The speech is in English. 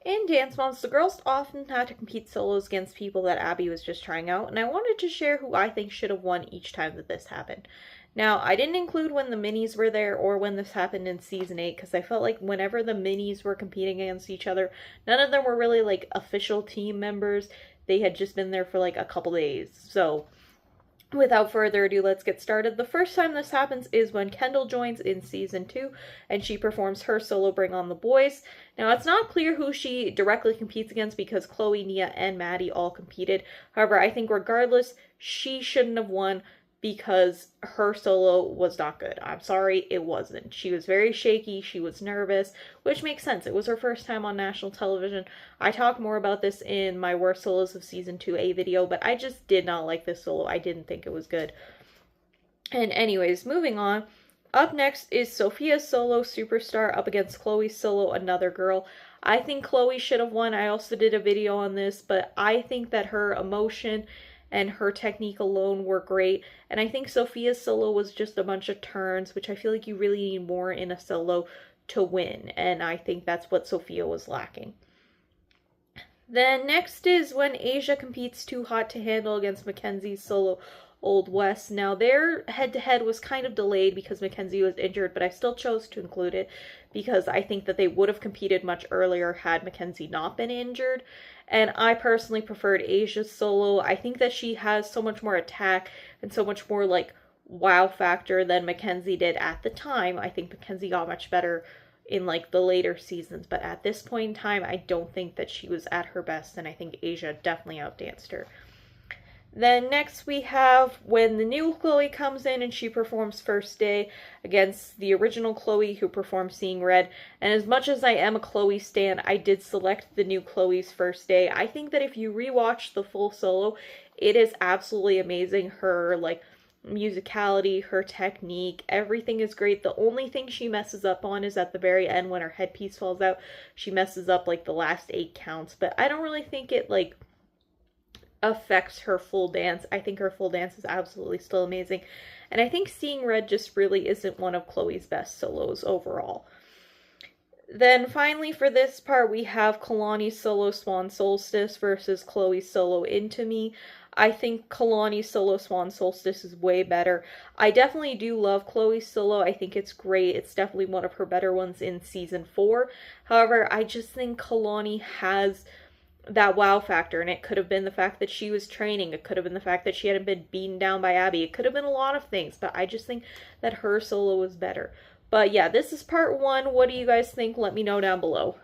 In Dance Moms, the girls often had to compete solos against people that Abby was just trying out, and I wanted to share who I think should have won each time that this happened. Now, I didn't include when the minis were there or when this happened in season 8 because I felt like whenever the minis were competing against each other, none of them were really like official team members. They had just been there for like a couple days. So, without further ado, let's get started. The first time this happens is when Kendall joins in season 2 and she performs her solo Bring On the Boys. Now, it's not clear who she directly competes against because Chloe, Nia, and Maddie all competed. However, I think regardless, she shouldn't have won because her solo was not good. I'm sorry, it wasn't. She was very shaky, she was nervous, which makes sense. It was her first time on national television. I talk more about this in my worst solos of season 2A video, but I just did not like this solo. I didn't think it was good. And anyways, moving on. Up next is Sophia's solo Superstar up against Chloe's solo Another Girl. I think Chloe should have won. I also did a video on this, but I think that her emotion and her technique alone were great. And I think Sophia's solo was just a bunch of turns, which I feel like you really need more in a solo to win. And I think that's what Sophia was lacking. Then next is when Asia competes Too Hot to Handle against Mackenzie's solo Old West. Now their head-to-head was kind of delayed because Mackenzie was injured, but I still chose to include it because I think that they would have competed much earlier had Mackenzie not been injured. And I personally preferred Asia's solo. I think that she has so much more attack and so much more like wow factor than Mackenzie did at the time. I think Mackenzie got much better in like the later seasons, but at this point in time, I don't think that she was at her best, and I think Asia definitely outdanced her. Then next we have when the new Chloe comes in and she performs First Day against the original Chloe who performed Seeing Red. And as much as I am a Chloe stan, I did select the new Chloe's First Day. I think that if you rewatch the full solo, it is absolutely amazing. Her like musicality, her technique, everything is great. The only thing she messes up on is at the very end when her headpiece falls out. She messes up like the last 8 counts, but I don't really think it like affects her full dance. I think her full dance is absolutely still amazing. And I think Seeing Red just really isn't one of Chloe's best solos overall. Then finally for this part we have Kalani's solo Swan Solstice versus Chloe's solo Into Me. I think Kalani's solo Swan Solstice is way better. I definitely do love Chloe's solo. I think it's great. It's definitely one of her better ones in season 4. However, I just think Kalani has that wow factor, and it could have been the fact that she was training, it could have been the fact that she hadn't been beaten down by Abby, it could have been a lot of things, but I just think that her solo was better. But yeah, this is part 1. What do you guys think? Let me know down below.